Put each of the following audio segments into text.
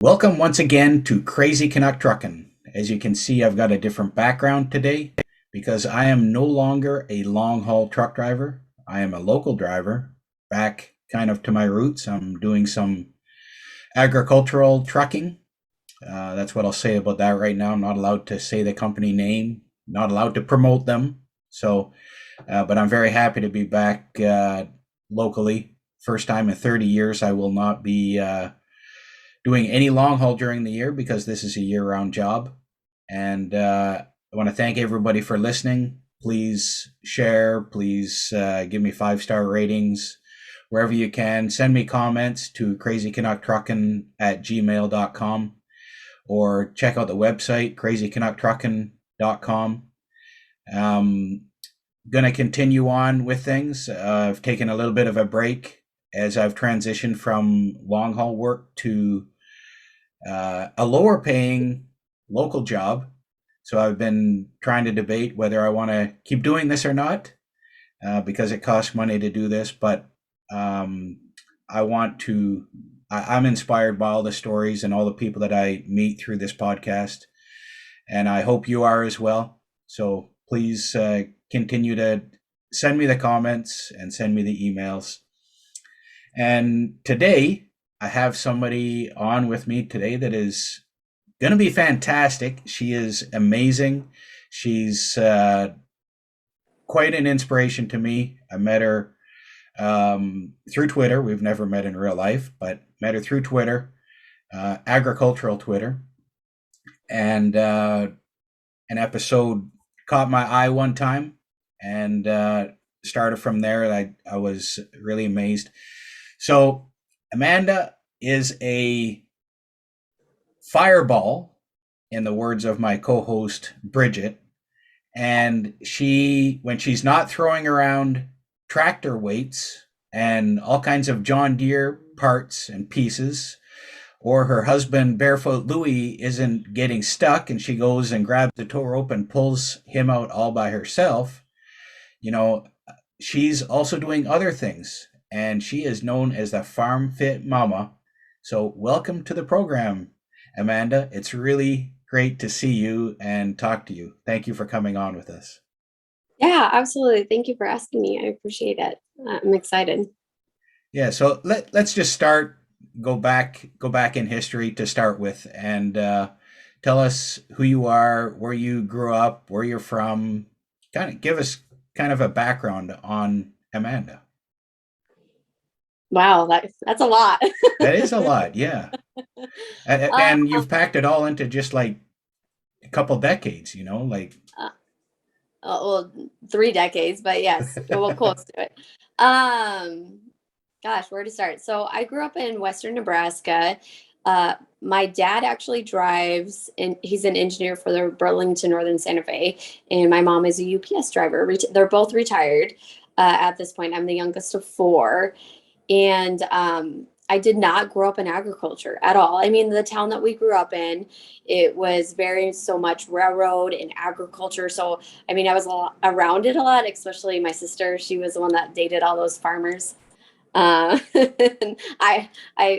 Welcome once again to Crazy Canuck Truckin'. As you can see, I've got a different background today because I am no longer a long haul truck driver. I am a local driver, back kind of to my roots. I'm doing some agricultural trucking. That's what I'll say about that right now. I'm not allowed to say the company name, not allowed to promote them. But I'm very happy to be back locally. First time in 30 years, I will not be doing any long haul during the year because this is a year round job. And I want to thank everybody for listening. Please share, please give me 5-star ratings wherever you can. Send me comments to crazycanucktruckin@gmail.com or check out the website, crazycanucktruckin.com. Um, Gonna continue on with things. I've taken a little bit of a break as I've transitioned from long haul work to a lower paying local job. So I've been trying to debate whether I want to keep doing this or not because it costs money to do this. But um, I want to, I'm inspired by all the stories and all the people that I meet through this podcast. And I hope you are as well. So please continue to send me the comments and send me the emails. And today, I have somebody on with me today that is going to be fantastic. She is amazing. She's quite an inspiration to me. I met her through Twitter. We've never met in real life, but met her through Twitter, agricultural Twitter. And an episode caught my eye one time and started from there. I was really amazed. So Amanda is a fireball, in the words of my co-host Bridget, and when she's not throwing around tractor weights and all kinds of John Deere parts and pieces, or her husband Barefoot Louie isn't getting stuck and she goes and grabs the tow rope and pulls him out all by herself, you know, she's also doing other things, and she is known as the Farm Fit Mama. So, welcome to the program, Amanda. It's really great to see you and talk to you. Thank you for coming on with us. Yeah, absolutely. Thank you for asking me. I appreciate it. I'm excited. Yeah, so let's just start. Go back in history to start with, and tell us who you are, where you grew up, where you're from. Kind of give us kind of a background on Amanda. Wow, that's a lot. That is a lot, yeah. uh, And you've packed it all into just like a couple decades, like uh, well, 3 decades, but yes, well, close to it. Um, Gosh, where to start? So I grew up in Western Nebraska. My dad actually drives, and he's an engineer for the Burlington Northern Santa Fe, and my mom is a UPS driver. They're both retired at this point. I'm the youngest of four. And I did not grow up in agriculture at all. I mean, the town that we grew up in, it was very so much railroad and agriculture. So, I mean, I was around it a lot, especially my sister. She was the one that dated all those farmers. And I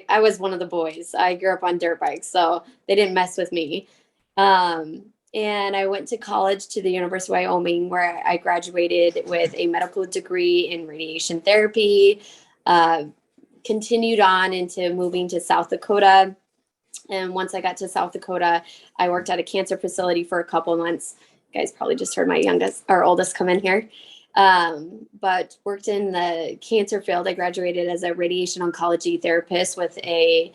was one of the boys. I grew up on dirt bikes, so they didn't mess with me. And I went to college to the University of Wyoming, where I graduated with a medical degree in radiation therapy. Uh, Continued on into moving to South Dakota. And once I got to South Dakota, I worked at a cancer facility for a couple months. You guys probably just heard my youngest or oldest come in here. But worked in the cancer field. I graduated as a radiation oncology therapist with I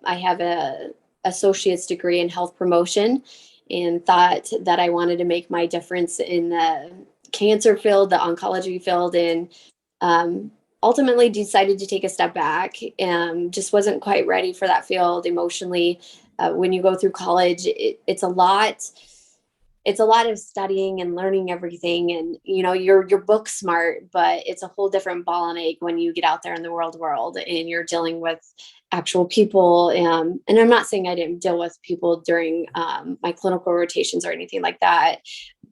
have a associate's degree in health promotion, and thought that I wanted to make my difference in the cancer field, the oncology field, and um, ultimately decided to take a step back and just wasn't quite ready for that field emotionally. When you go through college, it's a lot of studying and learning everything, and you're book smart, but it's a whole different ball and egg when you get out there in the world and you're dealing with actual people. And I'm not saying I didn't deal with people during my clinical rotations or anything like that,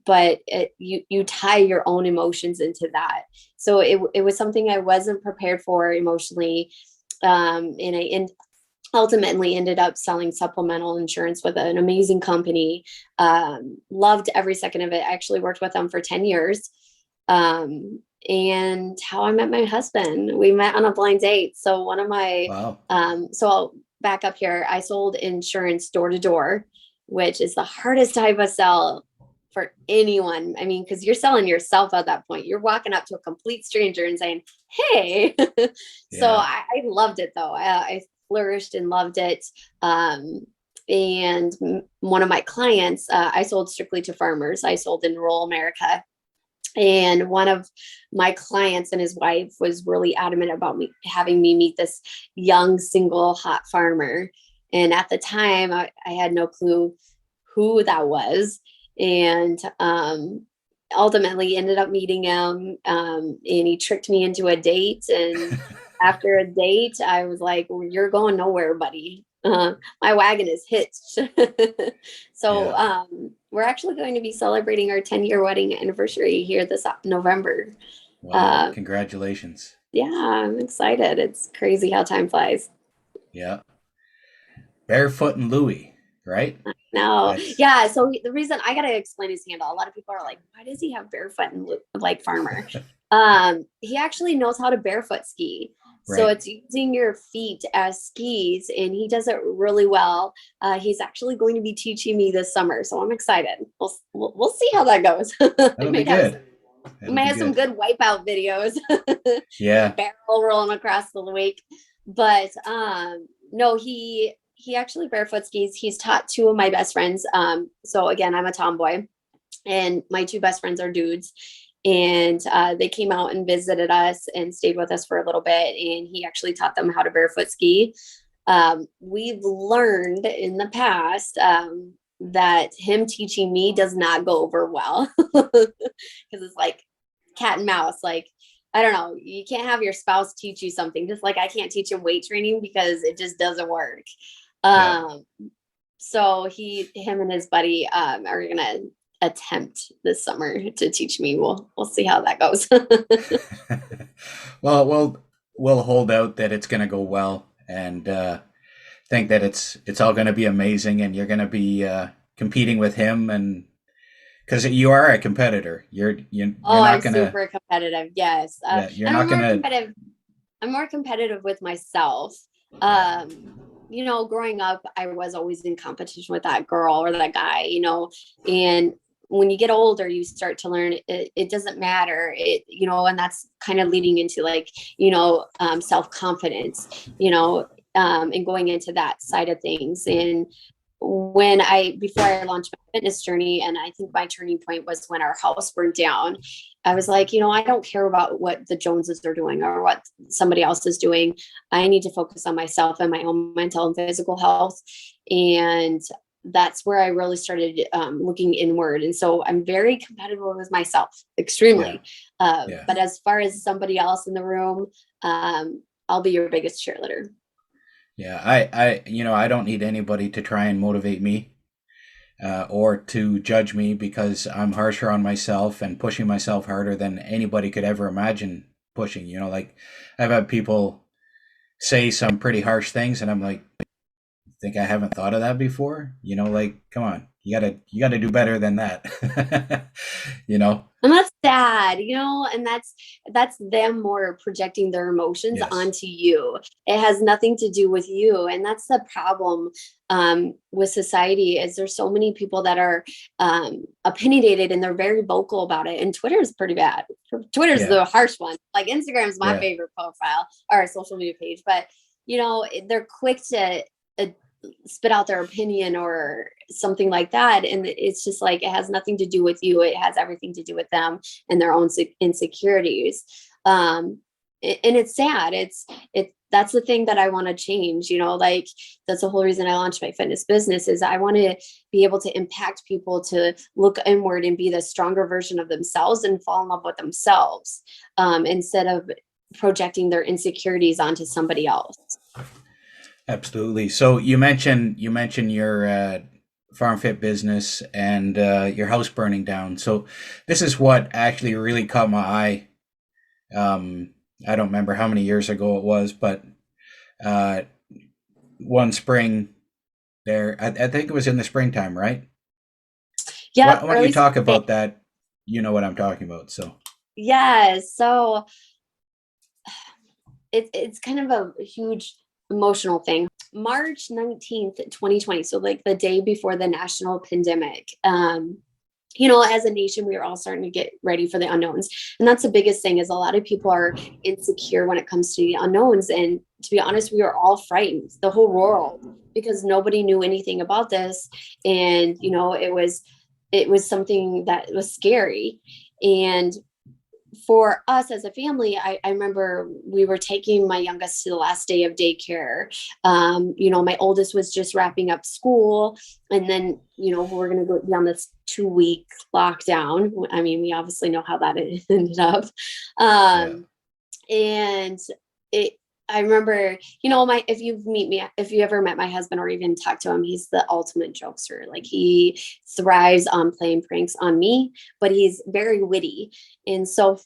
but you tie your own emotions into that. So it was something I wasn't prepared for emotionally. And ultimately ended up selling supplemental insurance with an amazing company. Loved every second of it. I actually worked with them for 10 years. And how I met my husband, we met on a blind date. So one of my, Wow. so I'll back up here. I sold insurance door to door, which is the hardest type of sell for anyone. I mean, because you're selling yourself at that point. You're walking up to a complete stranger and saying, "Hey." So Yeah. I loved it though. I flourished and loved it. And one of my clients, I sold strictly to farmers. I sold in rural America. And one of my clients and his wife was really adamant about me having me meet this young, single, hot farmer. And at the time, I had no clue who that was. And ultimately ended up meeting him. And he tricked me into a date. And after a date, I was like, well, "You're going nowhere, buddy. My wagon is hitched." So Yeah. we're actually going to be celebrating our 10-year wedding anniversary here this November. Wow. Uh, Congratulations. yeah, I'm excited. It's crazy how time flies. Yeah. Barefoot and Louie, right? No, That's yeah. So the reason I gotta explain his handle, a lot of people are like, "Why does he have barefoot and like farmer?" He actually knows how to barefoot ski. So right. it's using your feet as skis, and he does it really well. He's actually going to be teaching me this summer, so I'm excited. We'll see how that goes. I That'll be good. That'll might be have some good. good wipeout videos, Yeah. barrel rolling across the lake. But no, he actually barefoot skis. He's taught two of my best friends. So again, I'm a tomboy, and my two best friends are dudes. And they came out and visited us and stayed with us for a little bit. And he actually taught them how to barefoot ski. We've learned in the past that him teaching me does not go over well because it's like cat and mouse. Like, I don't know, you can't have your spouse teach you something, just like I can't teach him weight training because it just doesn't work. Yeah. Um, so him and his buddy are gonna attempt this summer to teach me. We'll see how that goes. Well, we'll hold out that it's going to go well, and think that it's all going to be amazing, and you're going to be competing with him, and because you are a competitor, you're Oh, not I'm going to. super competitive. Yes, Yeah, you're and not I'm going more to. competitive. I'm more competitive with myself. Yeah. Growing up, I was always in competition with that girl or that guy. And when you get older, you start to learn it doesn't matter. And that's kind of leading into like self confidence. And going into that side of things. And before I launched my fitness journey, and I think my turning point was when our house burned down. I was like, I don't care about what the Joneses are doing or what somebody else is doing. I need to focus on myself and my own mental and physical health. And that's where I really started looking inward. And so I'm very competitive with myself, Yeah. extremely. Yeah. But as far as somebody else in the room, I'll be your biggest cheerleader. Yeah. I don't need anybody to try and motivate me. Or to judge me because I'm harsher on myself and pushing myself harder than anybody could ever imagine pushing. Like I've had people say some pretty harsh things, and I'm like, think I haven't thought of that before? Like, come on, you gotta do better than that. you know? And that's sad, and that's them more projecting their emotions Yes. onto you. It has nothing to do with you. And that's the problem with society is there's so many people that are opinionated and they're very vocal about it. And Twitter is pretty bad. Twitter's Yeah. the harsh one. Like Instagram's my Yeah. favorite profile or social media page, but they're quick to spit out their opinion or something like that, and it's just like it has nothing to do with you. It has everything to do with them and their own insecurities. And it's sad. That's the thing that I want to change. Like that's the whole reason I launched my fitness business is I want to be able to impact people to look inward and be the stronger version of themselves and fall in love with themselves, instead of projecting their insecurities onto somebody else. Absolutely. So you mentioned your farm fit business and your house burning down. So this is what actually really caught my eye. Um, I don't remember how many years ago it was, but uh, one spring there. I think it was in the springtime, right? Yep, Why don't you early talk spring. about that? You know what I'm talking about. So, Yes. So it's kind of a huge emotional thing. March 19th, 2020. So like the day before the national pandemic. As a nation, we are all starting to get ready for the unknowns. And that's the biggest thing is a lot of people are insecure when it comes to the unknowns. And to be honest, we were all frightened, the whole world, because nobody knew anything about this. And, it was something that was scary. And for us as a family, I remember we were taking my youngest to the last day of daycare. My oldest was just wrapping up school, and then we're going to go down this 2-week lockdown. I mean, we obviously know how that ended up, yeah. and it. I remember, if you ever met my husband or even talked to him, he's the ultimate jokester. Like he thrives on playing pranks on me, but he's very witty. And so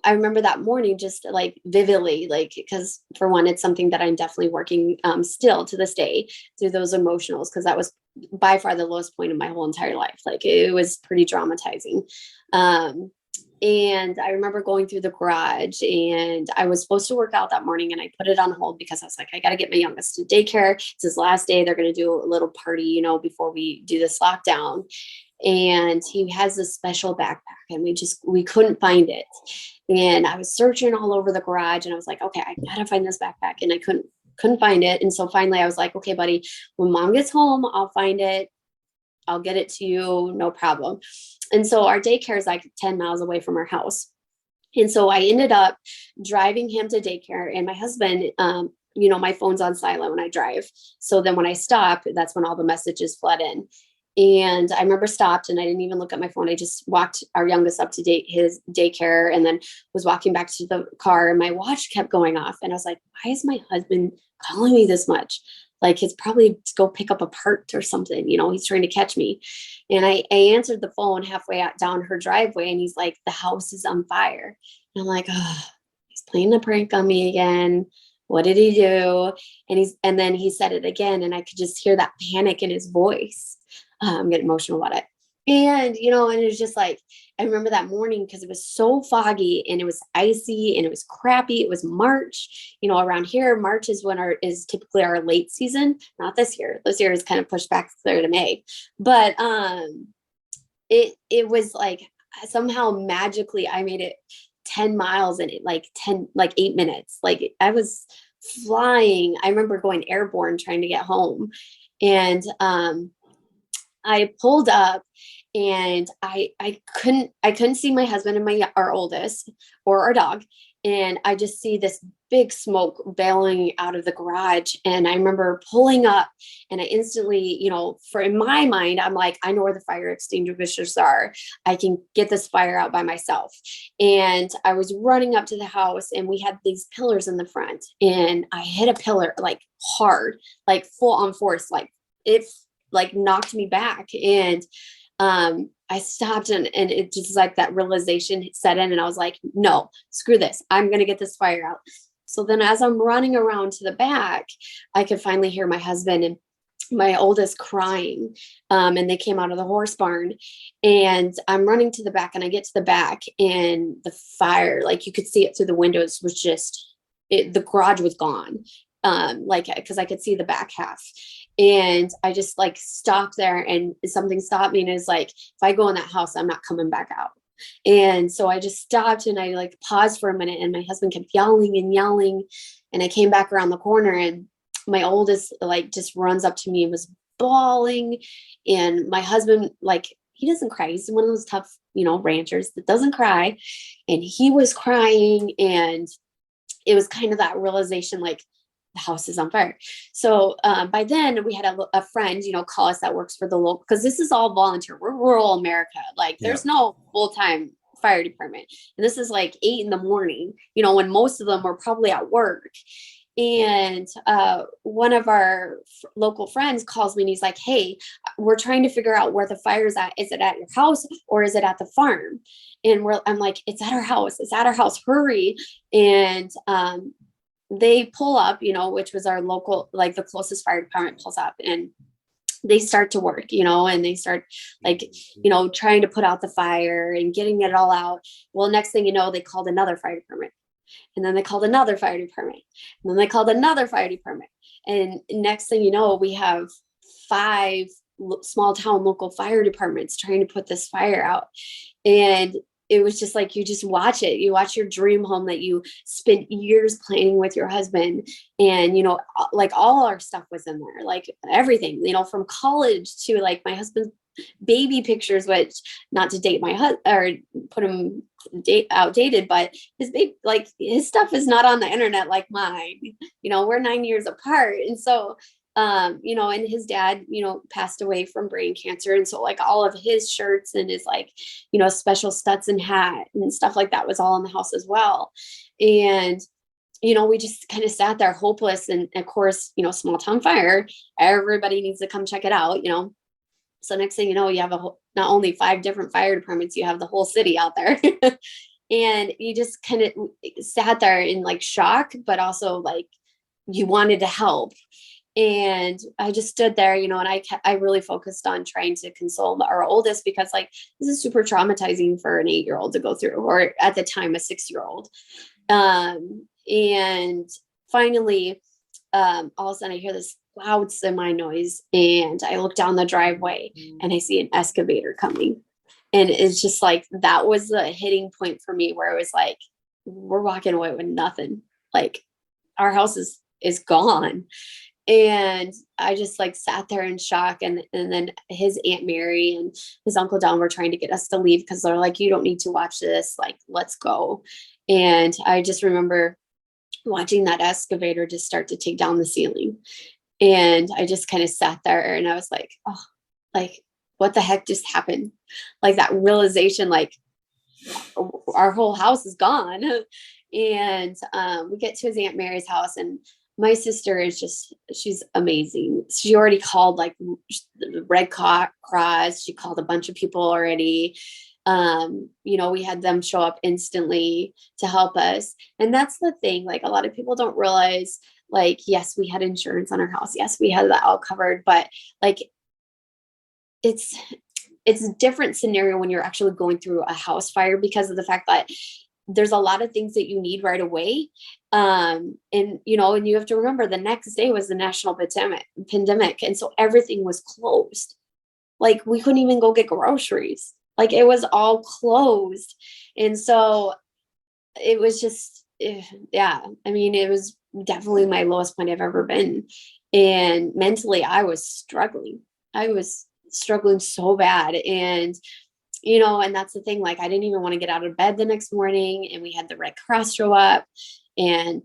I remember that morning just like vividly, like, because for one, it's something that I'm definitely working still to this day through those emotionals, because that was by far the lowest point of my whole entire life. Like it was pretty traumatizing. And I remember going through the garage, and I was supposed to work out that morning, and I put it on hold because I was like, I got to get my youngest to daycare. It's his last day. They're going to do a little party, before we do this lockdown. And he has this special backpack, and we couldn't find it. And I was searching all over the garage, and I was like, okay, I gotta find this backpack. And I couldn't find it. And so finally I was like, okay, buddy, when mom gets home, I'll find it. I'll get it to you, no problem. And so our daycare is like 10 miles away from our house. And so I ended up driving him to daycare, and my husband, my phone's on silent when I drive. So then when I stop, that's when all the messages flood in. And I remember stopped, and I didn't even look at my phone. I just walked our youngest up to his daycare, and then was walking back to the car, and my watch kept going off. And I was like, why is my husband calling me this much? Like it's probably to go pick up a part or something, he's trying to catch me. And I answered the phone halfway out down her driveway, and he's like, the house is on fire. And I'm like, oh, he's playing a prank on me again. What did he do? And then he said it again, and I could just hear that panic in his voice. I'm getting emotional about it. And, and it was just like, I remember that morning because it was so foggy, and it was icy, and it was crappy. It was March, around here, March is typically our late season. Not this year. This year is kind of pushed back clear to May. But it was like somehow magically I made it 10 miles in it, like 8 minutes. Like I was flying. I remember going airborne trying to get home. And I pulled up, and I couldn't see my husband and our oldest or our dog. And I just see this big smoke bailing out of the garage. And I remember pulling up, and I instantly, for in my mind, I'm like, I know where the fire extinguishers are. I can get this fire out by myself. And I was running up to the house, and we had these pillars in the front, and I hit a pillar like hard, like full on force, like it like knocked me back. And I stopped, and it just like that realization set in, and I was like, no, screw this. I'm going to get this fire out. So then as I'm running around to the back, I could finally hear my husband and my oldest crying. And they came out of the horse barn, and I'm running to the back, and I get to the back, and the fire, like you could see it through the windows, was just, the garage was gone. Cause I could see the back half. And I just like stopped there, and something stopped me, and it's like, if I go in that house, I'm not coming back out. And so I just stopped, and I like paused for a minute, and my husband kept yelling and yelling. And I came back around the corner, and my oldest like just runs up to me and was bawling. And my husband, like, he doesn't cry. He's one of those tough, ranchers that doesn't cry. And he was crying. And it was kind of that realization, like, the house is on fire. So by then we had a friend, call us that works for the local, because this is all volunteer. We're rural America. Like Yeah. there's no full-time fire department. And this is like 8 a.m, when most of them were probably at work. And one of our local friends calls me, and he's like, hey, we're trying to figure out where the fire's at. Is it at your house, or is it at the farm? And I'm like, it's at our house. It's at our house. Hurry. And they pull up, which was our local, like the closest fire department pulls up, and they start to work, and they start like, trying to put out the fire and getting it all out. Well, next thing you know, they called another fire department, and then they called another fire department, and then they called another fire department. And next thing you know, we have 5 small town local fire departments trying to put this fire out. And it was just like, you just watch it. You watch your dream home that you spent years planning with your husband. And, like all our stuff was in there, like everything, from college to like my husband's baby pictures, which, not to date my husband or put him outdated, but his baby, like his stuff is not on the internet like mine. We're 9 years apart. And so and his dad, passed away from brain cancer. And so like all of his shirts and his like, special Stetson hat and stuff like that was all in the house as well. And, we just kind of sat there hopeless. And of course, small town fire, everybody needs to come check it out, So next thing you know, you have not only 5 different fire departments, you have the whole city out there. And you just kind of sat there in like shock, but also like you wanted to help. And I just stood there, and I really focused on trying to console our oldest, because like this is super traumatizing for an 8-year-old to go through, or at the time a 6-year-old. And finally, all of a sudden I hear this loud semi noise, and I look down the driveway and I see an excavator coming. And it's just like, that was the hitting point for me, where it was like, we're walking away with nothing. Like our house is gone. And I just like sat there in shock. And then his Aunt Mary and his Uncle Don were trying to get us to leave, because they're like, you don't need to watch this. Like, let's go. And I just remember watching that excavator just start to take down the ceiling. And I just kind of sat there and I was like, oh, like, what the heck just happened? Like that realization, like our whole house is gone. And we get to his Aunt Mary's house, and my sister is she's amazing. She already called like the Red Cross. She called a bunch of people already. We had them show up instantly to help us. And that's the thing. Like a lot of people don't realize, like, yes, we had insurance on our house. Yes, we had that all covered, but like, it's a different scenario when you're actually going through a house fire, because of the fact that there's a lot of things that you need right away. And you have to remember, the next day was the national pandemic. And so everything was closed. Like we couldn't even go get groceries. Like it was all closed. And so it was just, yeah, I mean, it was definitely my lowest point I've ever been. And mentally I was struggling. So bad. And and that's the thing, like I didn't even want to get out of bed the next morning. And we had the Red Cross show up, and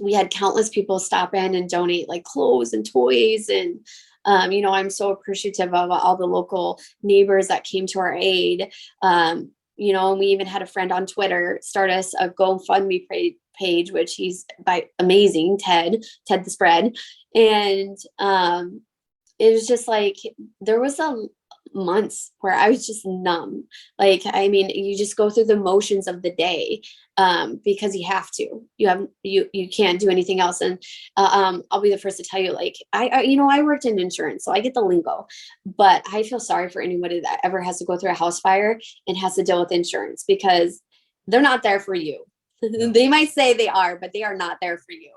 we had countless people stop in and donate like clothes and toys. And I'm so appreciative of all the local neighbors that came to our aid. And we even had a friend on Twitter start us a GoFundMe page, which he's amazing, Ted the Spread. And it was just like, there was a months where I was just numb. Like, I mean, you just go through the motions of the day, because you have to, you can't do anything else. And, I'll be the first to tell you, like, I worked in insurance, so I get the lingo, but I feel sorry for anybody that ever has to go through a house fire and has to deal with insurance, because they're not there for you. No. They might say they are, but they are not there for you.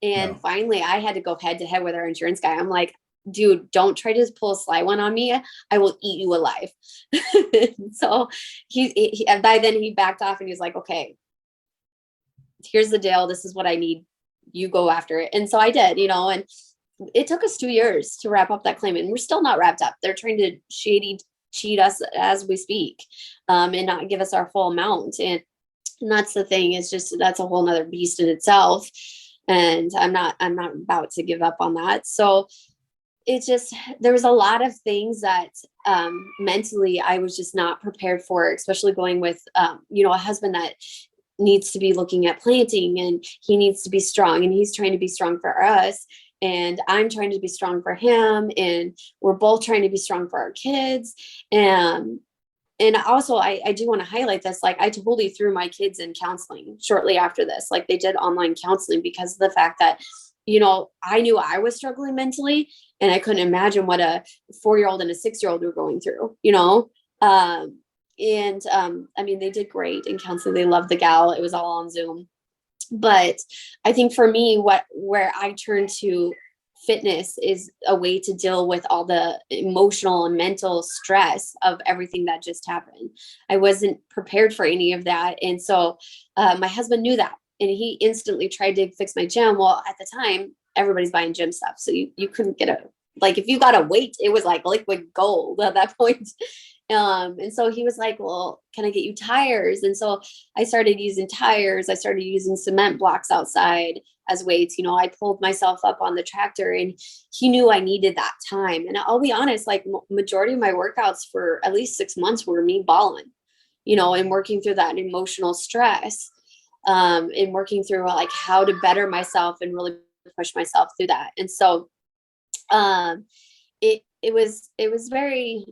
And finally I had to go head to head with our insurance guy. I'm like, dude, don't try to pull a sly one on me. I will eat you alive. So he by then he backed off and he was like, okay, here's the deal. This is what I need. You go after it. And so I did, and it took us 2 years to wrap up that claim, and we're still not wrapped up. They're trying to cheat us as we speak, and not give us our full amount. And that's the thing, is just, that's a whole nother beast in itself. And I'm not about to give up on that. So it just, there was a lot of things that mentally I was just not prepared for, especially going with, a husband that needs to be looking at planting, and he needs to be strong, and he's trying to be strong for us. And I'm trying to be strong for him. And we're both trying to be strong for our kids. And And also I do want to highlight this. Like I totally threw my kids in counseling shortly after this. Like they did online counseling because of the fact that, I knew I was struggling mentally and I couldn't imagine what a 4-year-old and a 6-year-old were going through, I mean, they did great in counseling. They loved the gal. It was all on Zoom. But I think for me, where I turn to fitness is a way to deal with all the emotional and mental stress of everything that just happened. I wasn't prepared for any of that. And so my husband knew that and he instantly tried to fix my gym. Well, at the time, everybody's buying gym stuff. So you couldn't get like if you got a weight, it was like liquid gold at that point. And so he was like, well, can I get you tires? And so I started using tires. I started using cement blocks outside as weights. I pulled myself up on the tractor and he knew I needed that time. And I'll be honest, like majority of my workouts for at least 6 months were me bawling, and working through that emotional stress, and working through like how to better myself and really push myself through that. And so, it was very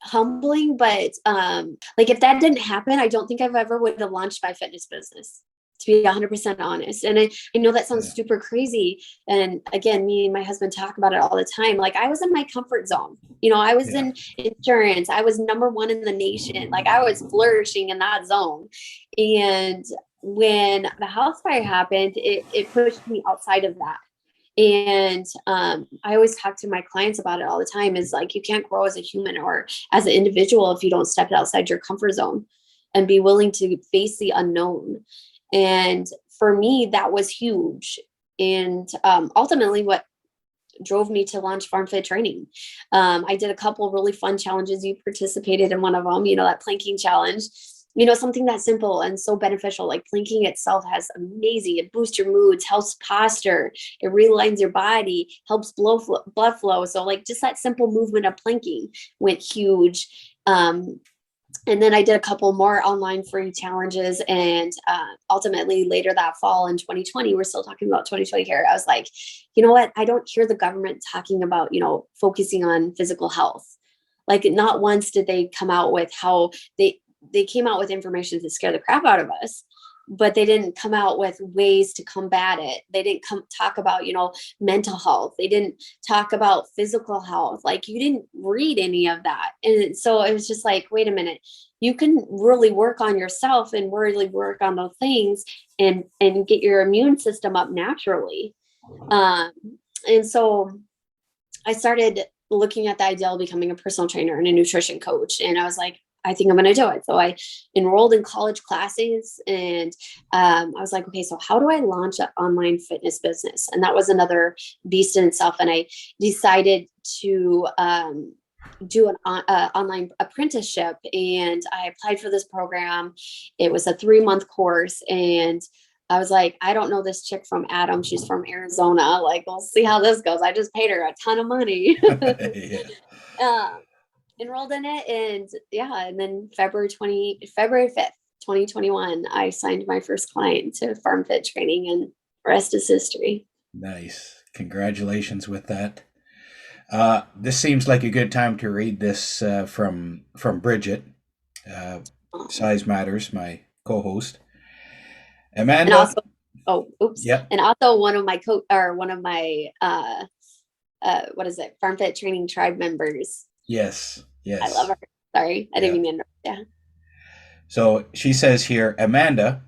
humbling, but like if that didn't happen, I don't think I've ever would have launched my fitness business, to be 100% honest. And I know that sounds super crazy. And again, me and my husband talk about it all the time. Like I was in my comfort zone. I was in insurance. I was number one in the nation. Like I was flourishing in that zone. And when the house fire happened, it pushed me outside of that. And I always talk to my clients about it all the time is like, you can't grow as a human or as an individual if you don't step outside your comfort zone and be willing to face the unknown. And for me, that was huge. And ultimately what drove me to launch Farm Fit Training. I did a couple really fun challenges. You participated in one of them, that planking challenge. Something that simple and so beneficial, like planking itself has amazing, it boosts your moods, helps posture, it realigns your body, helps blood flow. So like just that simple movement of planking went huge. And then I did a couple more online free challenges. And ultimately later that fall in 2020, we're still talking about 2020 here. I was like, you know what? I don't hear the government talking about, focusing on physical health. Like not once did they come out with how they came out with information to scare the crap out of us, but they didn't come out with ways to combat it. They didn't talk about, mental health. They didn't talk about physical health. Like you didn't read any of that. And so it was just like, wait a minute, you can really work on yourself and really work on those things and get your immune system up naturally. And so I started looking at the idea of becoming a personal trainer and a nutrition coach. And I was like, I think I'm going to do it. So I enrolled in college classes and I was like, okay, so how do I launch an online fitness business? And that was another beast in itself. And I decided to do an online apprenticeship and I applied for this program. It was a 3-month course. And I was like, I don't know this chick from Adam. She's from Arizona. Like, we'll see how this goes. I just paid her a ton of money. Enrolled in it. And then February 5th, 2021, I signed my first client to Farm Fit Training and rest is history. Nice. Congratulations with that. This seems like a good time to read this from Bridget, Size Matters, my co-host. Amanda. And also, oops. Yep. And also one of my what is it? Farm Fit Training tribe members. Yes. I love her. Sorry, I didn't mean to. Yeah. So she says here, Amanda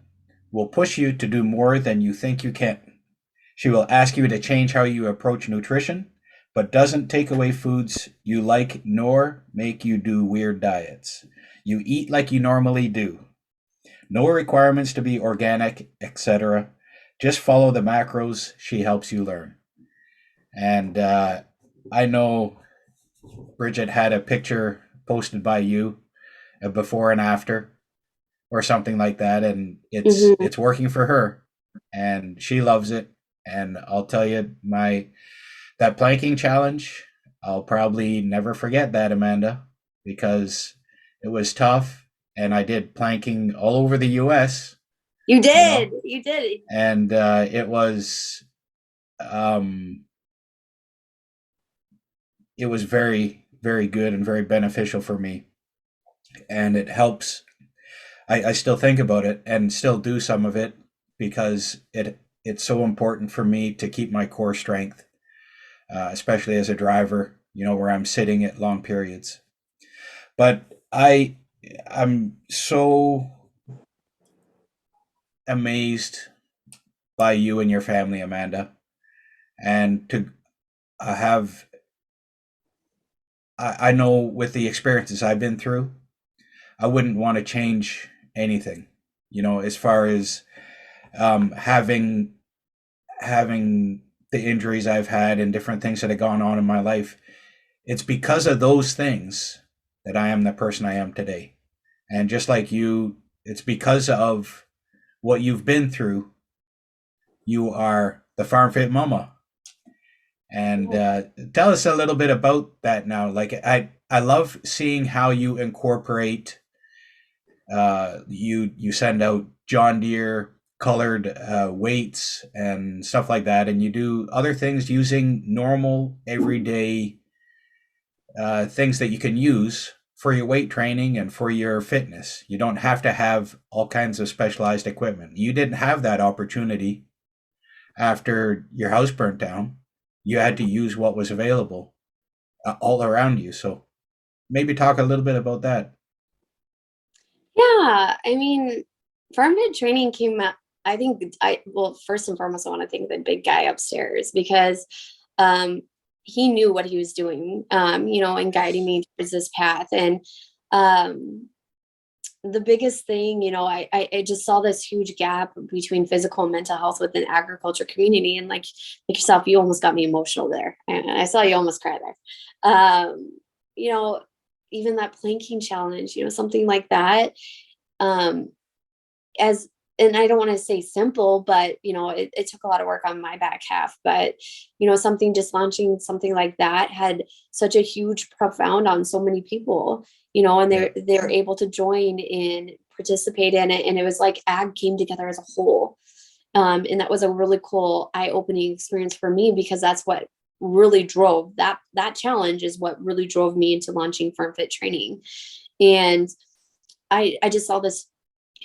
will push you to do more than you think you can. She will ask you to change how you approach nutrition, but doesn't take away foods you like nor make you do weird diets. You eat like you normally do. No requirements to be organic, etc. Just follow the macros she helps you learn. And I know Bridget had a picture posted by you, a before and after, or something like that, and it's working for her, and she loves it. And I'll tell you, that planking challenge, I'll probably never forget that, Amanda, because it was tough, and I did planking all over the U.S. You did. You did. And it was very, very good and very beneficial for me. and it helps. I still think about it and still do some of it because it's so important for me to keep my core strength, especially as a driver, where I'm sitting at long periods. But I'm so amazed by you and your family, Amanda, and to have I know with the experiences I've been through, I wouldn't want to change anything. As far as having the injuries I've had and different things that have gone on in my life, it's because of those things that I am the person I am today. And just like you, it's because of what you've been through. You are the Farm Fit Mama. And tell us a little bit about that now. Like I love seeing how you incorporate. You send out John Deere colored weights and stuff like that, and you do other things using normal everyday things that you can use for your weight training and for your fitness. You don't have to have all kinds of specialized equipment. You didn't have that opportunity after your house burnt down. You had to use what was available all around you. So maybe talk a little bit about that. Yeah, I mean, farm fit training came out. I think well, first and foremost, I want to thank the big guy upstairs because um, he knew what he was doing, and guiding me towards this path. And um, the biggest thing, I just saw this huge gap between physical and mental health within agriculture community. And like yourself, you almost got me emotional there. And I saw you almost cry there. You know, even that planking challenge, something like that. Um, as and I don't want to say simple, but it took a lot of work on my back half. But something just launching something like that had such a huge profound on so many people, and Yeah. they're able to join and participate in it. And it was like ag came together as a whole. And that was a really cool eye-opening experience for me because that's what really drove that challenge is what really drove me into launching Farm Fit training. And I just saw this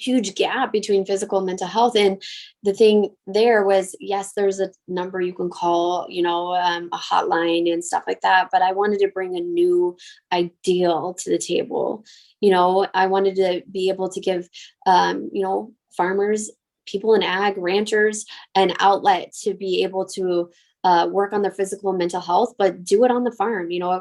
huge gap between physical and mental health. And the thing there was, yes, there's a number you can call, a hotline and stuff like that. But I wanted to bring a new ideal to the table. I wanted to be able to give, farmers, people in ag, ranchers, an outlet to be able to work on their physical and mental health, but do it on the farm. Yeah.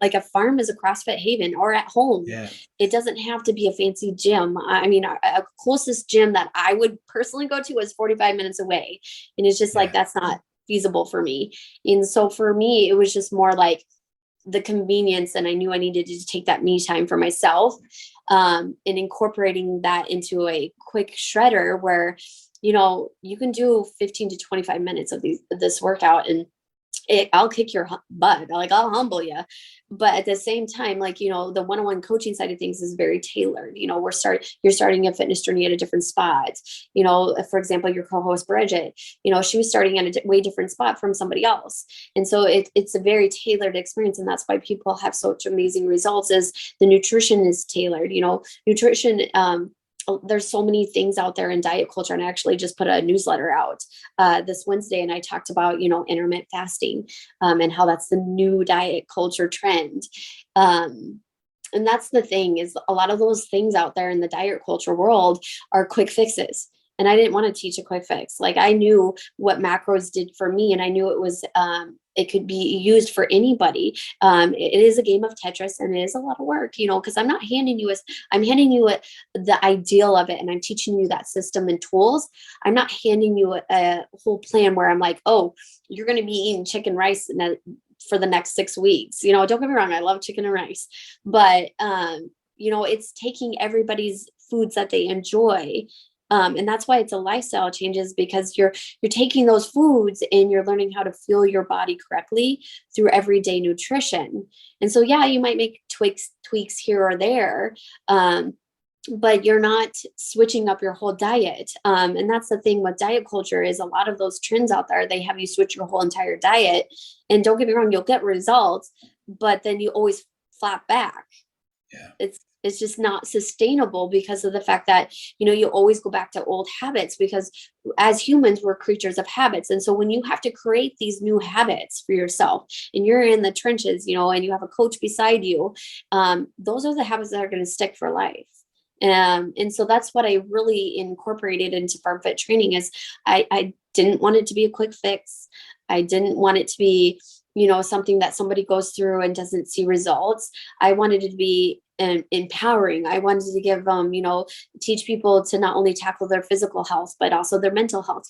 Like a farm is a CrossFit haven or at home. Yeah. It doesn't have to be a fancy gym. I mean, a closest gym that I would personally go to is 45 minutes away. And it's just like, Yeah. that's not feasible for me. And so for me, it was just more like the convenience. And I knew I needed to take that me time for myself, and incorporating that into a quick shredder where, you can do 15 to 25 minutes of this workout and I'll kick your butt. Like I'll humble you. But at the same time, like, the one-on-one coaching side of things is very tailored. You're starting a fitness journey at a different spot. For example, your co-host Bridget, she was starting at a way different spot from somebody else. And so it's a very tailored experience. And that's why people have such amazing results is the nutrition is tailored, nutrition, there's so many things out there in diet culture. And I actually just put a newsletter out this Wednesday. And I talked about, intermittent fasting and how that's the new diet culture trend. And that's the thing is a lot of those things out there in the diet culture world are quick fixes. And I didn't want to teach a quick fix. Like I knew what macros did for me and I knew it could be used for anybody. It is a game of Tetris and it is a lot of work, because I'm handing you the ideal of it and I'm teaching you that system and tools. I'm not handing you a whole plan where I'm like, oh, you're going to be eating chicken rice for the next 6 weeks. Don't get me wrong. I love chicken and rice, but it's taking everybody's foods that they enjoy. And that's why it's a lifestyle changes because you're taking those foods and you're learning how to fuel your body correctly through everyday nutrition. And so, yeah, you might make tweaks here or there, but you're not switching up your whole diet. And that's the thing with diet culture is a lot of those trends out there, they have you switch your whole entire diet. And don't get me wrong, you'll get results, but then you always flap back. Yeah. It's It's just not sustainable because of the fact that, you always go back to old habits, because as humans, we're creatures of habits. And so when you have to create these new habits for yourself and you're in the trenches, and you have a coach beside you, those are the habits that are going to stick for life. And so that's what I really incorporated into farm fit training is I didn't want it to be a quick fix. I didn't want it to be, something that somebody goes through and doesn't see results. I wanted it to be empowering. I wanted to give teach people to not only tackle their physical health, but also their mental health,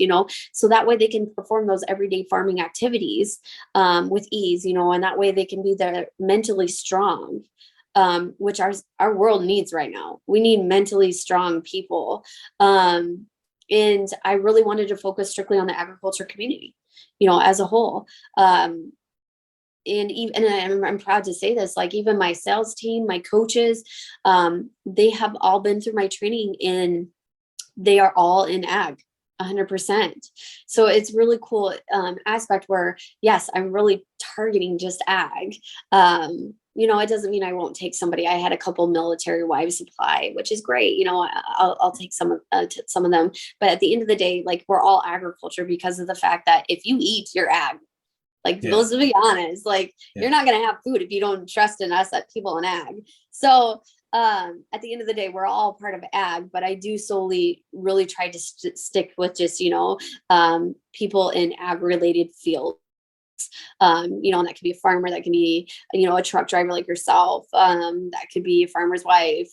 so that way they can perform those everyday farming activities with ease, and that way they can be there mentally strong, which our world needs right now. We need mentally strong people. And I really wanted to focus strictly on the agriculture community, as a whole. And even, and I'm proud to say this, like even my sales team, my coaches, they have all been through my training and they are all in ag 100%. So it's really cool aspect where, yes, I'm really targeting just ag. It doesn't mean I won't take somebody. I had a couple military wives apply, which is great. I'll take some of them. But at the end of the day, like we're all agriculture because of the fact that if you eat, you're ag. Like, let's be honest, like you're not going to have food if you don't trust in us at people in ag. So at the end of the day, we're all part of ag, but I do solely really try to stick with just, people in ag related fields. And that could be a farmer, that can be, a truck driver like yourself. That could be a farmer's wife.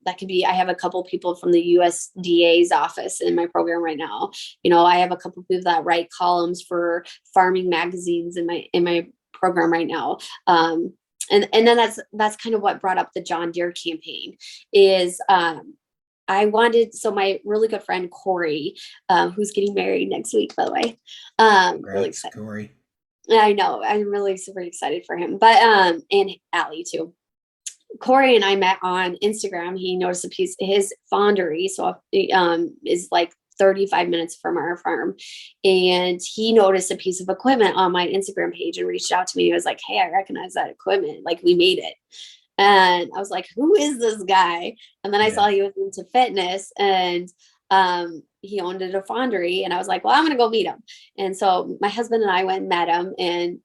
That could be, I have a couple people from the USDA's office in my program right now. I have a couple people that write columns for farming magazines in my program right now. And then that's kind of what brought up the John Deere campaign is, so my really good friend, Corey, who's getting married next week, by the way, really excited. Corey. I know, I'm really super excited for him, but, and Allie too. Corey and I met on Instagram. He noticed a piece, his fondery, so is like 35 minutes from our farm. And he noticed a piece of equipment on my Instagram page and reached out to me. He was like, hey, I recognize that equipment. Like we made it. And I was like, who is this guy? And then I saw he was into fitness and he owned a fondery. And I was like, well, I'm going to go meet him. And so my husband and I went and met him, and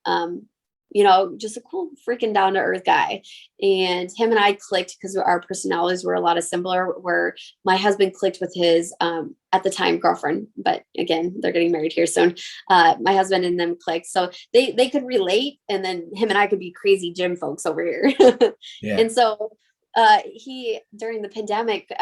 just a cool freaking down to earth guy. And him and I clicked because our personalities were a lot of similar, where my husband clicked with his, at the time, girlfriend, but again, they're getting married here soon. My husband and them clicked. So they could relate. And then him and I could be crazy gym folks over here. And so he, during the pandemic,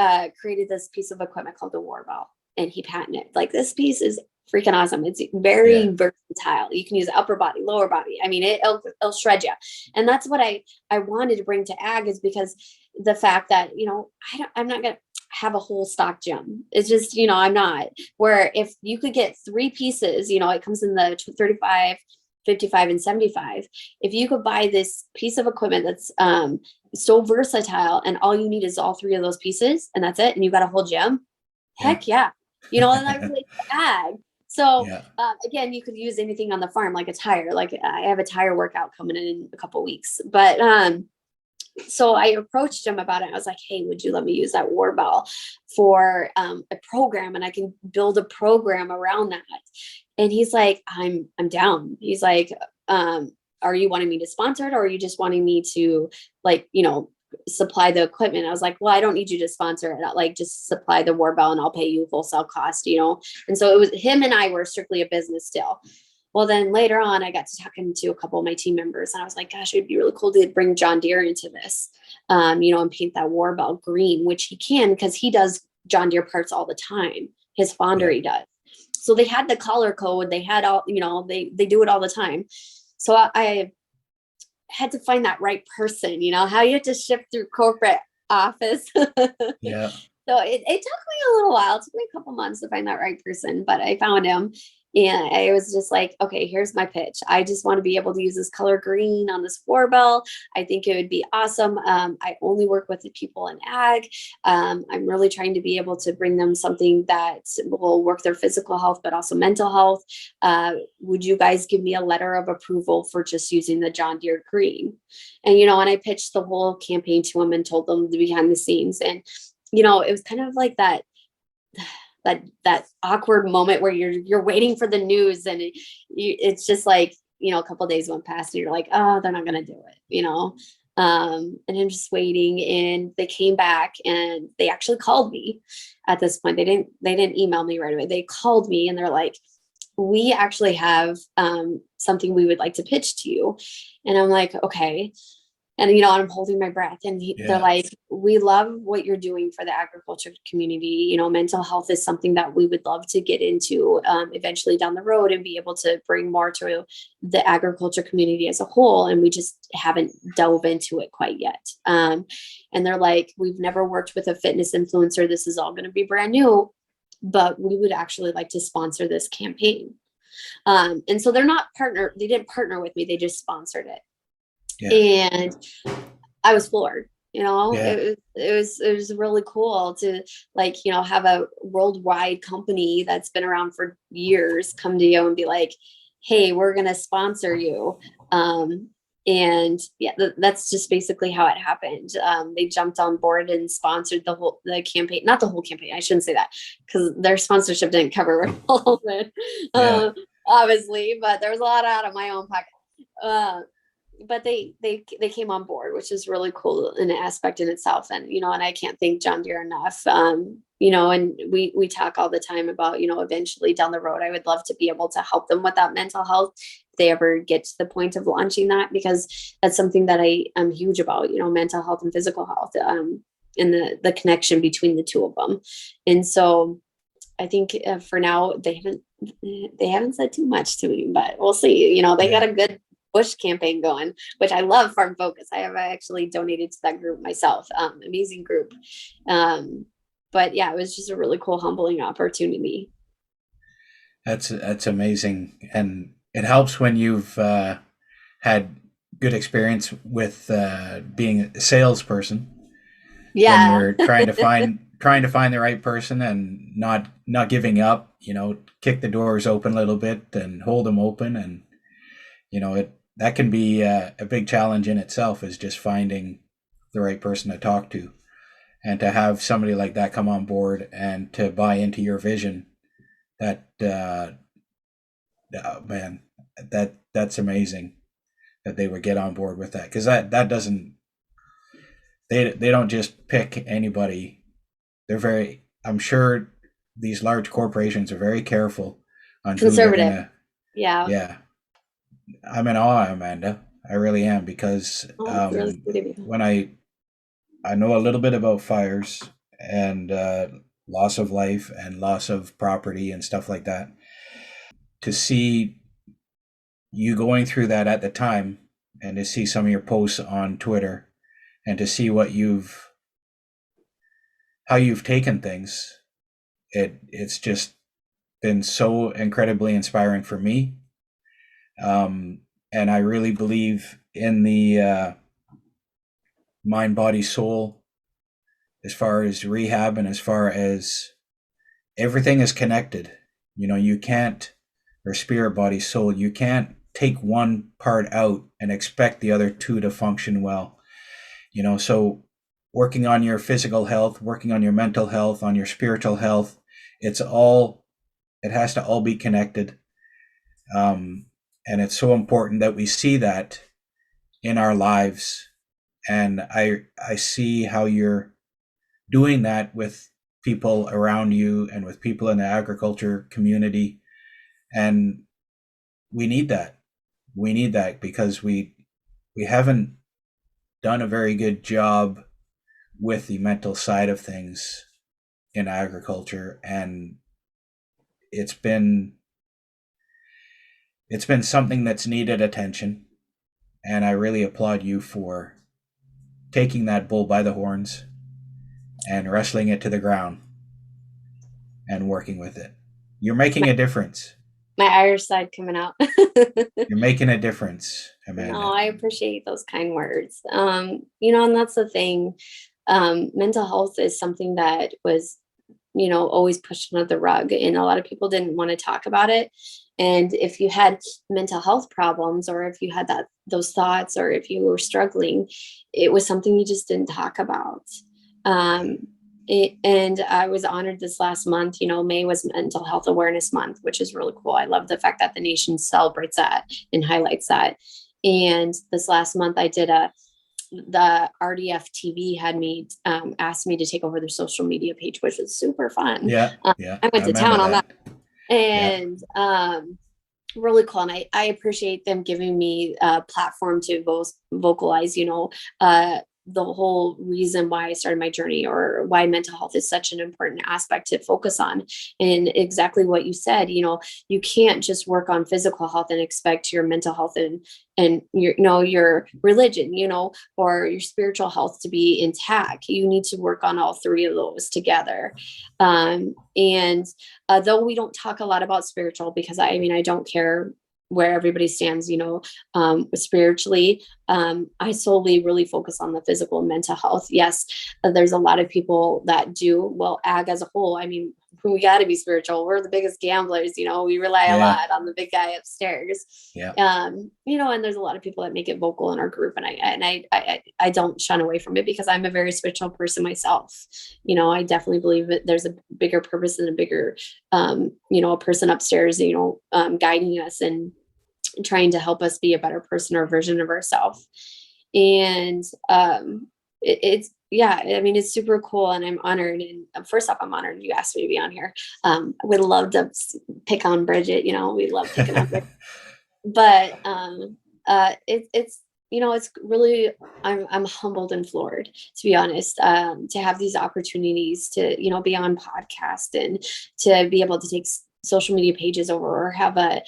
created this piece of equipment called the war ball, and he patented it. Like, this piece is freaking awesome. It's very versatile. You can use upper body, lower body. I mean, it'll shred you. And that's what I wanted to bring to ag, is because the fact that, I'm not going to have a whole stock gym. It's just, I'm not, where if you could get 3 pieces, it comes in the 35, 55 and 75. If you could buy this piece of equipment that's so versatile, and all you need is all 3 of those pieces, and that's it, and you got a whole gym, heck yeah. And I relate to ag. So again, you could use anything on the farm, like a tire. Like I have a tire workout coming in a couple weeks. But so I approached him about it. I was like, hey, would you let me use that war ball for a program, and I can build a program around that? And he's like, I'm down. He's like, are you wanting me to sponsor it, or are you just wanting me to, like, supply the equipment? I was like, well, I don't need you to sponsor it. Like, just supply the war bell and I'll pay you wholesale cost, And so it was him and I were strictly a business deal. Well, then later on, I got to talking to a couple of my team members, and I was like, gosh, it'd be really cool to bring John Deere into this, and paint that war bell green, which he can, because he does John Deere parts all the time. His fondery does. So they had the color code. They had all, they do it all the time. So I had to find that right person, how you have to shift through corporate office. So it took me a little while. It took me a couple months to find that right person, but I found him. And I was just like, okay, here's my pitch. I just want to be able to use this color green on this floor bell. I think it would be awesome. I only work with the people in ag. I'm really trying to be able to bring them something that will work their physical health, but also mental health. Would you guys give me a letter of approval for just using the John Deere green? And, and I pitched the whole campaign to them and told them the behind the scenes. And, it was kind of like that awkward moment where you're waiting for the news, and it's just like, a couple of days went past and you're like, oh, they're not going to do it. And I'm just waiting, and they came back and they actually called me at this point. They didn't email me right away. They called me and they're like, we actually have something we would like to pitch to you. And I'm like, okay. And, I'm holding my breath, and they're like, we love what you're doing for the agriculture community. Mental health is something that we would love to get into eventually down the road and be able to bring more to the agriculture community as a whole. And we just haven't dove into it quite yet. And they're like, we've never worked with a fitness influencer. This is all going to be brand new, but we would actually like to sponsor this campaign. And so they didn't partner with me. They just sponsored it. Yeah. And I was floored. It was really cool to have a worldwide company that's been around for years come to you and be like, hey, we're going to sponsor you. And yeah, that's just basically how it happened. They jumped on board and sponsored the campaign, not the whole campaign. I shouldn't say that, because their sponsorship didn't cover all of it, obviously, but there was a lot out of my own pocket. But they came on board, which is really cool in an aspect in itself. And, and I can't thank John Deere enough. And we talk all the time about, eventually down the road, I would love to be able to help them with that mental health if they ever get to the point of launching that, because that's something that I am huge about, mental health and physical health, and the connection between the two of them. And so I think for now they haven't said too much to me, but we'll see. They got a good Bush campaign going, which I love. Farm Focus. I have actually donated to that group myself. Amazing group. But yeah, it was just a really cool, humbling opportunity. That's amazing, and it helps when you've had good experience with being a salesperson. Yeah. When you're trying to find the right person and not giving up. Kick the doors open a little bit and hold them open, and that can be a big challenge in itself, is just finding the right person to talk to, and to have somebody like that come on board and to buy into your vision. That oh, man, that's amazing that they would get on board with that, because that doesn't, they don't just pick anybody. I'm sure these large corporations are very careful on who they're gonna. Yeah. I'm in awe, Amanda. I really am, because when I know a little bit about fires and loss of life and loss of property and stuff like that, to see you going through that at the time, and to see some of your posts on Twitter, and to see how you've taken things, it's just been so incredibly inspiring for me. And I really believe in the mind, body, soul, as far as rehab, and as far as everything is connected. You can't, or spirit, body, soul, you can't take one part out and expect the other two to function well. So working on your physical health, working on your mental health, on your spiritual health, it has to all be connected. And it's so important that we see that in our lives. And I see how you're doing that with people around you and with people in the agriculture community. And we need that. We need that, because we haven't done a very good job with the mental side of things in agriculture. And it's been something that's needed attention. And I really applaud you for taking that bull by the horns and wrestling it to the ground and working with it. You're making a difference. My Irish side coming out. You're making a difference, No, Amanda. I appreciate those kind words. And that's the thing. Mental health is something that was, always pushed under the rug, and a lot of people didn't want to talk about it. And if you had mental health problems, or if you had those thoughts, or if you were struggling, it was something you just didn't talk about. Um, and I was honored this last month. May was Mental Health Awareness Month, which is really cool. I love the fact that the nation celebrates that and highlights that. And this last month, the RDF TV had me asked me to take over their social media page, which was super fun. Yeah, yeah, I I went to remember town on that, that. Yeah, and really cool. And I appreciate them giving me a platform to vocalize, the whole reason why I started my journey, or why mental health is such an important aspect to focus on. And exactly what you said, you can't just work on physical health and expect your mental health and your religion, or your spiritual health to be intact. You need to work on all three of those together. And though we don't talk a lot about spiritual, because I don't care where everybody stands, spiritually. I solely really focus on the physical and mental health. Yes, there's a lot of people that do. Well, ag as a whole, we got to be spiritual. We're the biggest gamblers. We rely a yeah, lot on the big guy upstairs. yeah, And there's a lot of people that make it vocal in our group, and I don't shun away from it, because I'm a very spiritual person myself. I definitely believe that there's a bigger purpose and a bigger, a person upstairs, guiding us and trying to help us be a better person or version of ourselves. And it's yeah, it's super cool, and I'm honored. And first off, I'm honored you asked me to be on here. I would love to pick on Bridget. We love picking on Bridget, but it's really, I'm humbled and floored, to be honest, to have these opportunities to be on podcast, and to be able to take social media pages over, or have a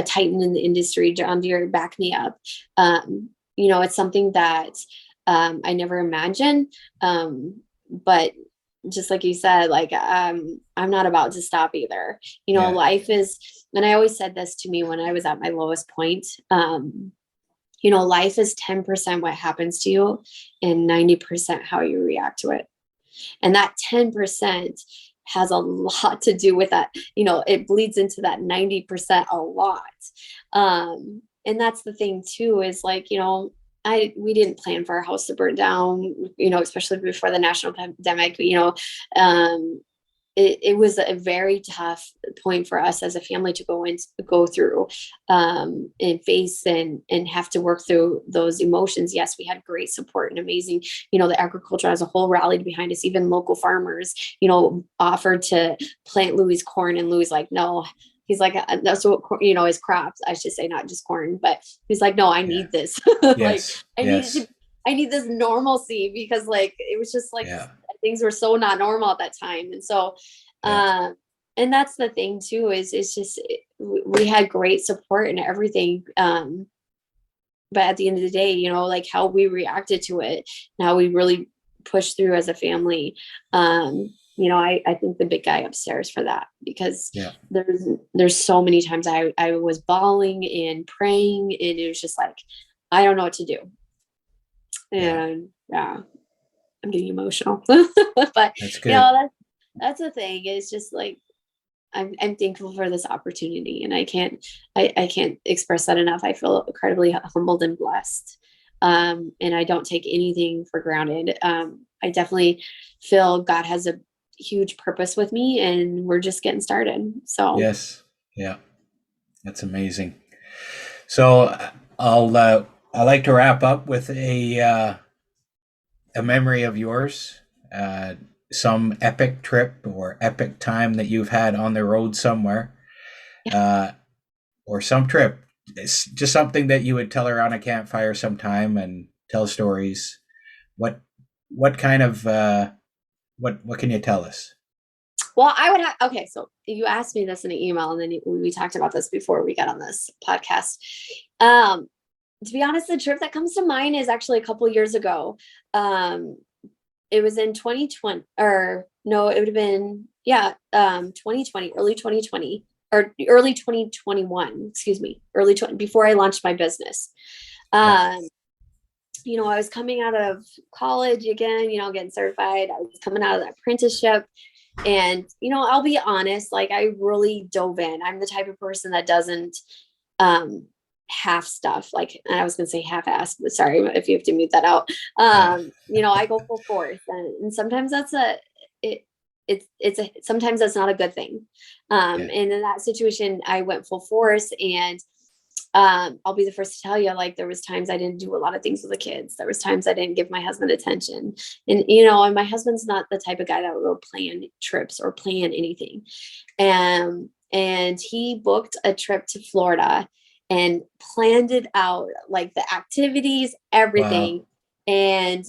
titan in the industry, John Deere, back me up. It's something that I never imagined, but just like you said, like, I'm not about to stop either. yeah, Life is, and I always said this to me when I was at my lowest point. Life is 10% what happens to you, and 90% how you react to it. And that 10% has a lot to do with that. It bleeds into that 90% a lot. And that's the thing too, is like, we didn't plan for our house to burn down, especially before the national pandemic. It was a very tough point for us as a family to go through, and face, and have to work through those emotions. Yes, we had great support and amazing, the agriculture as a whole rallied behind us. Even local farmers, offered to plant Louis corn, and Louis like, no. He's like, that's what, his crops, I should say, not just corn, but he's like, no, I yeah, need this. Like, yes, I yes, need this normalcy, because like, it was just like, yeah, things were so not normal at that time. And so, yeah, um, and that's the thing too, is it's just, we had great support and everything. But at the end of the day, like, how we reacted to it, and how we really pushed through as a family. I thank the big guy upstairs for that, because yeah, there's so many times I was bawling and praying, and it was just like, I don't know what to do. yeah. And yeah, I'm getting emotional. But That's good. that's the thing. It's just like, I'm thankful for this opportunity, and I can't express that enough. I feel incredibly humbled and blessed. And I don't take anything for granted. I definitely feel God has a huge purpose with me, and we're just getting started. So Yes, yeah, that's amazing. So I like to wrap up with a memory of yours, uh, some epic trip or epic time that you've had on the road somewhere, yeah. uh, or some trip. It's just something that you would tell around a campfire sometime and tell stories. What what kind of what can you tell us? Well, I would have, okay. So you asked me this in an email, and then we talked about this before we got on this podcast. Um, to be honest, the trip that comes to mind is actually a couple years ago. Um, it was in 2020, or no, it would have been, yeah, 2020, early 2020. or early 2021, excuse me, before I launched my business. Yeah. You know, I was coming out of college again, you know, getting certified. I was coming out of that apprenticeship. And, you know, I'll be honest, like I really dove in. I'm the type of person that doesn't half stuff. Like, and I was going to say half-ass, but sorry if you have to mute that out. You know, I go full force, and sometimes that's sometimes that's not a good thing. Yeah. And in that situation, I went full force, and I'll be the first to tell you, like, there was times I didn't do a lot of things with the kids. There was times I didn't give my husband attention, and, you know, and my husband's not the type of guy that will plan trips or plan anything. And he booked a trip to Florida and planned it out, like the activities, everything. Wow. And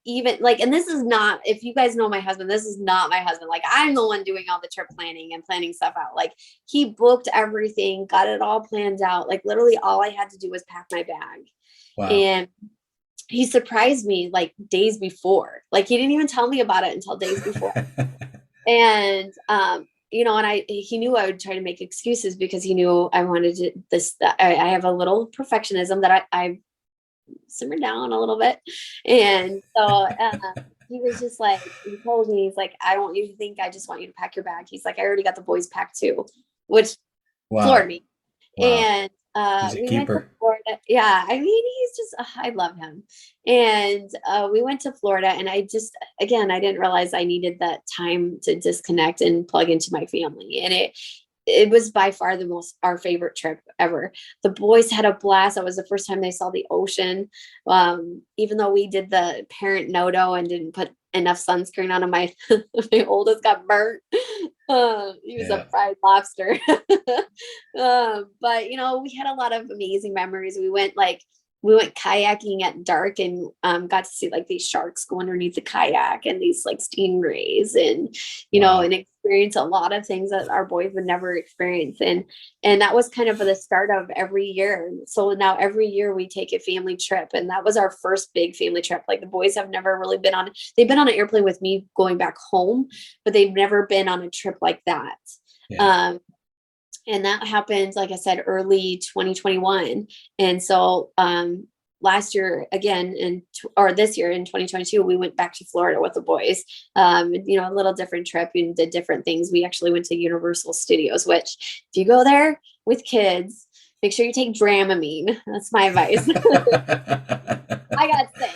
even like, and this is not, if you guys know my husband, this is not my husband. Like, I'm the one doing all the trip planning and planning stuff out. Like, he booked everything, got it all planned out. Like, literally all I had to do was pack my bag. Wow. And he surprised me like days before. Like, he didn't even tell me about it until days before. And you know, and he knew I would try to make excuses because he knew I wanted to I have a little perfectionism that I simmered down a little bit. And so he was just like, he told me, he's like, I don't want you to think, I just want you to pack your bag. He's like, I already got the boys packed too, which floored Wow. me. Wow. And He's a we went to keeper. Florida. Yeah, I mean, he's just, I love him. And we went to Florida, and I just, again, I didn't realize I needed that time to disconnect and plug into my family. And it was by far our favorite trip ever. The boys had a blast. That was the first time they saw the ocean. Even though we did the parent no-do and didn't put enough sunscreen on him, my oldest got burnt. He was a Yeah. fried lobster. But you know, we had a lot of amazing memories. We went kayaking at dark, and got to see like these sharks go underneath the kayak, and these like stingrays, and you know, Wow. and experience a lot of things that our boys would never experience. And that was kind of the start of every year. So now every year we take a family trip, and that was our first big family trip. Like, the boys have never really they've been on an airplane with me going back home, but they've never been on a trip like that. Yeah. And that happened, like I said, early 2021. And so last year again, or this year in 2022, we went back to Florida with the boys. You know, a little different trip, and did different things. We actually went to Universal Studios, which, if you go there with kids, make sure you take Dramamine. That's my advice. I got sick.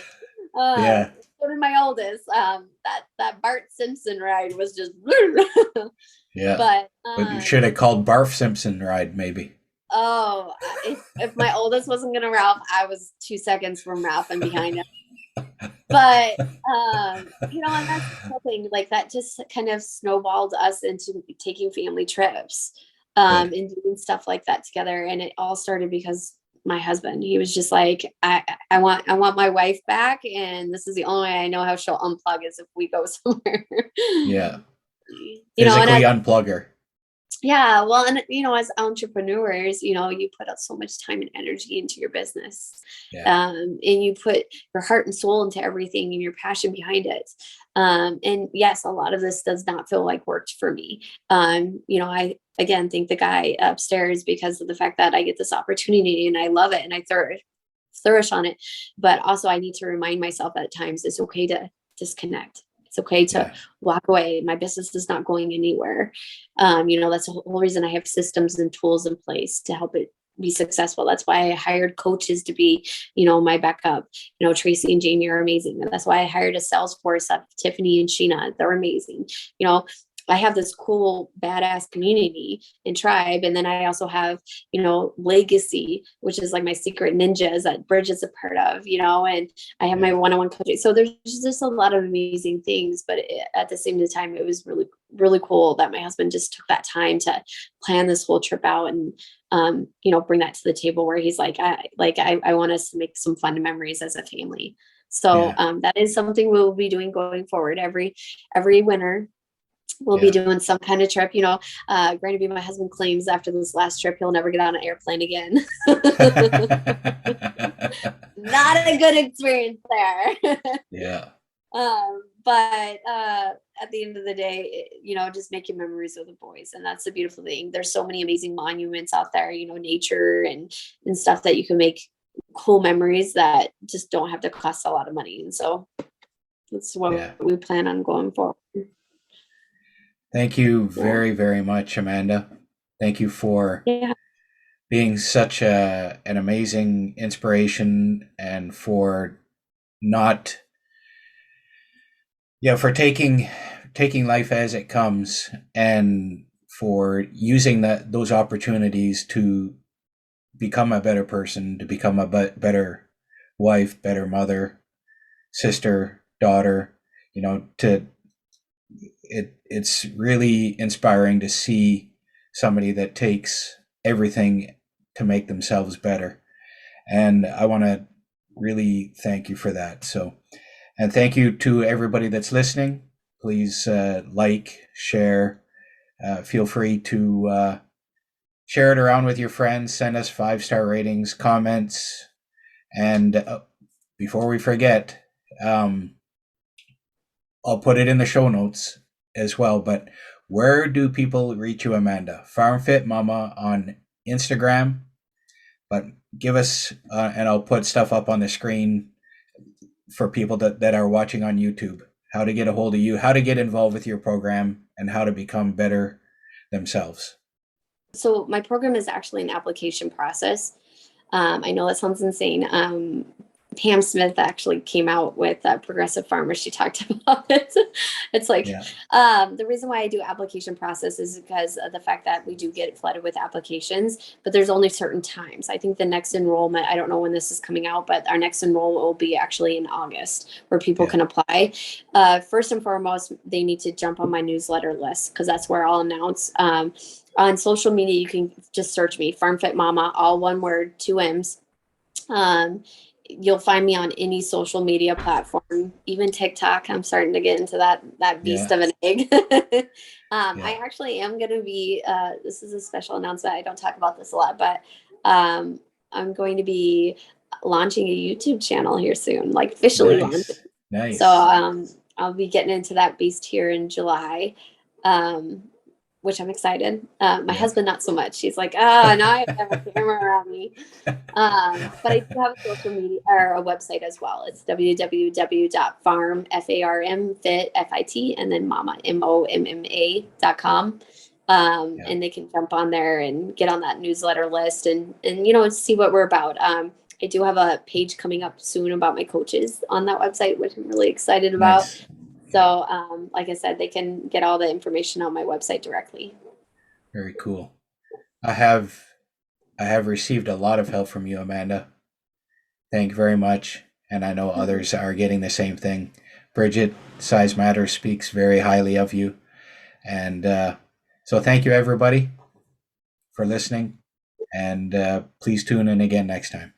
Yeah. So did my oldest. That Bart Simpson ride was just Yeah. but But you should have called Barf Simpson ride, maybe. oh, if my oldest wasn't gonna Ralph, I was 2 seconds from Ralph and behind him. But you know, and that's the thing, like, that just kind of snowballed us into taking family trips, Good. and doing stuff like that together. And it all started because my husband, he was just like, I want my wife back, and this is the only way I know how she'll unplug is if we go somewhere. Yeah. You know, and Physically unplug her. yeah, well, and you know, as entrepreneurs, you know, you put out so much time and energy into your business, Yeah. and you put your heart and soul into everything and your passion behind it. And yes, a lot of this does not feel like work for me. You know, I again thank the guy upstairs because of the fact that I get this opportunity and I love it and I flourish on it. But also, I need to remind myself at times it's okay to disconnect. It's okay to Yeah. walk away. My business is not going anywhere. You know, that's the whole reason I have systems and tools in place to help it be successful. That's why I hired coaches to be, you know, my backup. You know, Tracy and Jamie are amazing. And that's why I hired a Salesforce of Tiffany and Sheena. They're amazing. You know, I have this cool, badass community and tribe. And then I also have, you know, Legacy, which is like my secret ninjas that Bridge is a part of, you know, and I have my one-on-one coaching. So there's just a lot of amazing things. But at the same time, it was really, really cool that my husband just took that time to plan this whole trip out and, you know, bring that to the table where he's like, I want us to make some fun memories as a family. So that is something we'll be doing going forward every winter. We'll be doing some kind of trip, you know. Granted, my husband claims after this last trip, he'll never get on an airplane again. Not a good experience there. Yeah. But at the end of the day, just making memories with the boys, and that's the beautiful thing. There's so many amazing monuments out there, nature and stuff that you can make cool memories that just don't have to cost a lot of money. And so that's what we plan on going forward. Thank you very, very much, Amanda. Thank you for being such an amazing inspiration, and for not, for taking life as it comes, and for using those opportunities to become a better person, to become a better wife, better mother, sister, daughter. It's really inspiring to see somebody that takes everything to make themselves better. And I want to really thank you for that. So, and thank you to everybody that's listening. Please like, share, feel free to share it around with your friends, send us 5-star ratings, comments. And before we forget, I'll put it in the show notes as well, but where do people reach you, Amanda? FarmFitMomma on Instagram, but give us, and I'll put stuff up on the screen for people that are watching on YouTube, how to get a hold of you, how to get involved with your program, and how to become better themselves. So my program is actually an application process. I know that sounds insane. Pam Smith actually came out with Progressive Farmers. She talked about it. It's like, the reason why I do application process is because of the fact that we do get flooded with applications, but there's only certain times. I think the next enrollment, I don't know when this is coming out, but our next enrollment will be actually in August, where people can apply. First and foremost, they need to jump on my newsletter list, because that's where I'll announce. On social media, you can just search me, FarmFitMomma, all one word, 2 M's. You'll find me on any social media platform, even TikTok. I'm starting to get into that beast of an egg. I actually am going to be, this is a special announcement. I don't talk about this a lot, but I'm going to be launching a YouTube channel here soon, like officially launching. Nice. So I'll be getting into that beast here in July. Which I'm excited. My husband, not so much. He's like, now I have a camera around me. But I do have a social media or a website as well. It's www.farm, FARM, FIT, and then mama, MOMMA.com. And they can jump on there and get on that newsletter list and see what we're about. I do have a page coming up soon about my coaches on that website, which I'm really excited about. Nice. So, like I said, they can get all the information on my website directly. Very cool. I have received a lot of help from you, Amanda. Thank you very much. And I know others are getting the same thing. Bridget, Size Matters, speaks very highly of you. And so thank you, everybody, for listening. And please tune in again next time.